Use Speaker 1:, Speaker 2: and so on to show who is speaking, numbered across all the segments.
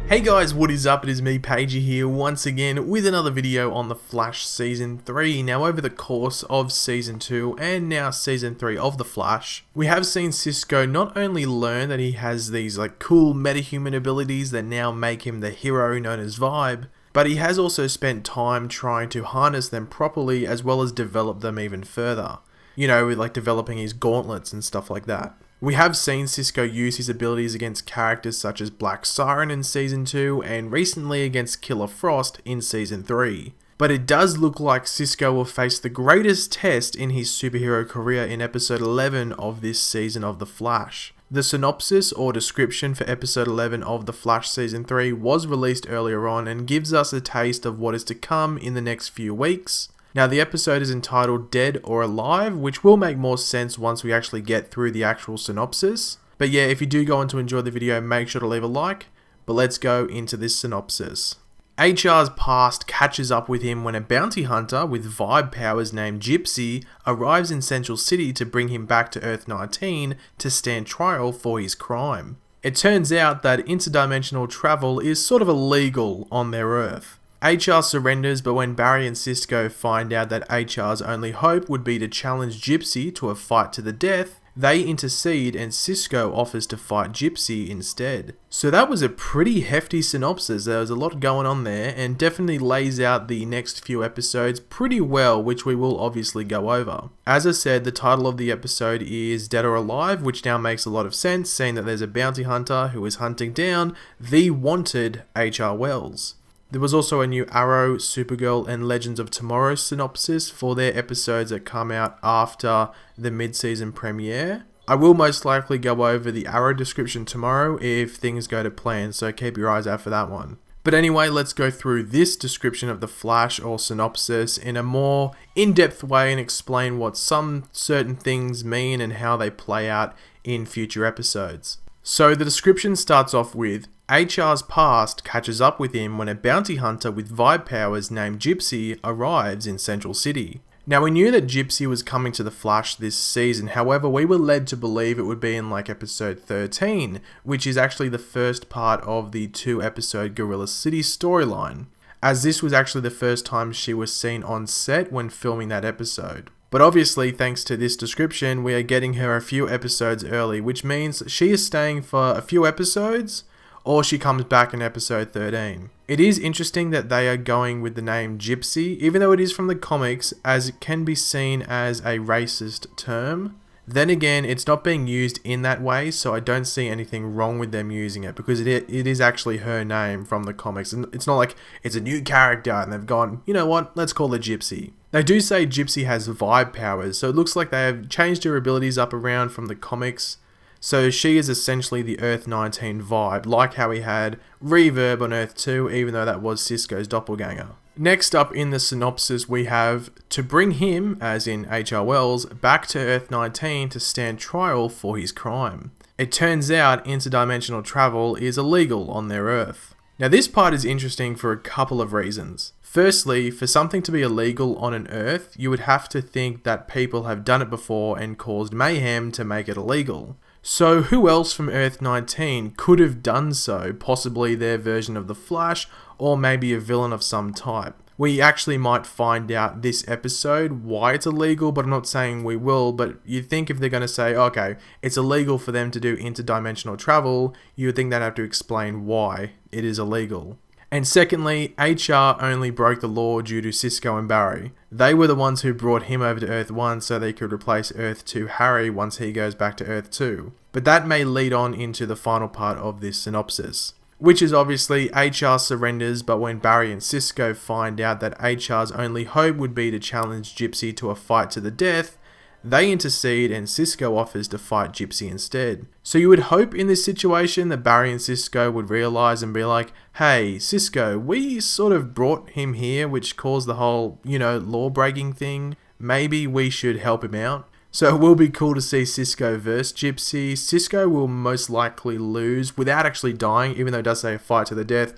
Speaker 1: Hey guys, what is up? It is me, Pagey here, once again with another video on The Flash Season 3. Now, over the course of Season 2 and now Season 3 of The Flash, we have seen Cisco not only learn that he has these cool metahuman abilities that now make him the hero known as Vibe, but he has also spent time trying to harness them properly as well as develop them even further. You know, with developing his gauntlets and stuff like that. We have seen Cisco use his abilities against characters such as Black Siren in Season 2 and recently against Killer Frost in Season 3. But it does look like Cisco will face the greatest test in his superhero career in episode 11 of this season of The Flash. The synopsis or description for episode 11 of The Flash Season 3 was released earlier on and gives us a taste of what is to come in the next few weeks. Now, the episode is entitled Dead or Alive, which will make more sense once we actually get through the actual synopsis. But yeah, if you do go on to enjoy the video, make sure to leave a like. But let's go into this synopsis. HR's past catches up with him when a bounty hunter with vibe powers named Gypsy arrives in Central City to bring him back to Earth-19 to stand trial for his crime. It turns out that interdimensional travel is sort of illegal on their Earth. HR surrenders, but when Barry and Cisco find out that HR's only hope would be to challenge Gypsy to a fight to the death, they intercede and Cisco offers to fight Gypsy instead. So that was a pretty hefty synopsis. There was a lot going on there and definitely lays out the next few episodes pretty well, which we will obviously go over. As I said, the title of the episode is Dead or Alive, which now makes a lot of sense, seeing that there's a bounty hunter who is hunting down the wanted HR Wells. There was also a new Arrow, Supergirl and Legends of Tomorrow synopsis for their episodes that come out after the mid-season premiere. I will most likely go over the Arrow description tomorrow if things go to plan, so keep your eyes out for that one. But anyway, let's go through this description of The Flash or synopsis in a more in-depth way and explain what some certain things mean and how they play out in future episodes. So the description starts off with, HR's past catches up with him when a bounty hunter with vibe powers named Gypsy arrives in Central City. Now, we knew that Gypsy was coming to The Flash this season, however we were led to believe it would be in episode 13, which is actually the first part of the 2-episode Gorilla City storyline, as this was actually the first time she was seen on set when filming that episode. But obviously, thanks to this description, we are getting her a few episodes early, which means she is staying for a few episodes, or she comes back in episode 13. It is interesting that they are going with the name Gypsy, even though it is from the comics, as it can be seen as a racist term. Then again, it's not being used in that way, so I don't see anything wrong with them using it, because it is actually her name from the comics, and it's not like it's a new character and they've gone, you know what, let's call her Gypsy. They do say Gypsy has vibe powers, so it looks like they have changed her abilities up around from the comics. So she is essentially the Earth-19 Vibe, like how we had Reverb on Earth-2, even though that was Cisco's doppelganger. Next up in the synopsis we have, to bring him, as in HR Wells, back to Earth-19 to stand trial for his crime. It turns out interdimensional travel is illegal on their Earth. Now this part is interesting for a couple of reasons. Firstly, for something to be illegal on an Earth, you would have to think that people have done it before and caused mayhem to make it illegal. So who else from Earth-19 could have done so, possibly their version of the Flash, or maybe a villain of some type? We actually might find out this episode why it's illegal, but I'm not saying we will, but you think if they're going to say, okay, it's illegal for them to do interdimensional travel, you would think they'd have to explain why it is illegal. And secondly, HR only broke the law due to Cisco and Barry. They were the ones who brought him over to Earth 1 so they could replace Earth 2 Harry once he goes back to Earth 2. But that may lead on into the final part of this synopsis, which is obviously HR surrenders, but when Barry and Cisco find out that HR's only hope would be to challenge Gypsy to a fight to the death, they intercede and Cisco offers to fight Gypsy instead. So you would hope in this situation that Barry and Cisco would realize and be like, hey, Cisco, we sort of brought him here, which caused the whole, law breaking thing. Maybe we should help him out. So it will be cool to see Cisco versus Gypsy. Cisco will most likely lose without actually dying, even though it does say a fight to the death.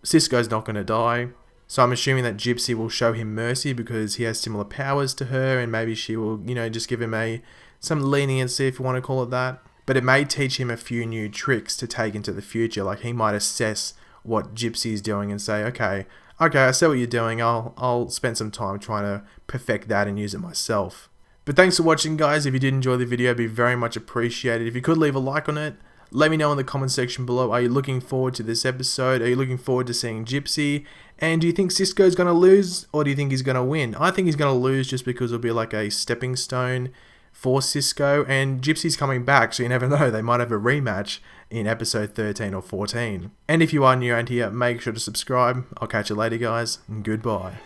Speaker 1: Cisco's not going to die. So I'm assuming that Gypsy will show him mercy because he has similar powers to her, and maybe she will, just give him some leniency, if you want to call it that. But it may teach him a few new tricks to take into the future, like he might assess what Gypsy is doing and say, okay, I see what you're doing. I'll spend some time trying to perfect that and use it myself. But thanks for watching, guys. If you did enjoy the video, it'd be very much appreciated. If you could leave a like on it, let me know in the comment section below. Are you looking forward to this episode? Are you looking forward to seeing Gypsy? And do you think Cisco's going to lose, or do you think he's going to win? I think he's going to lose just because it'll be like a stepping stone for Cisco, and Gypsy's coming back, so you never know, they might have a rematch in episode 13 or 14. And if you are new around here, make sure to subscribe. I'll catch you later, guys, and goodbye.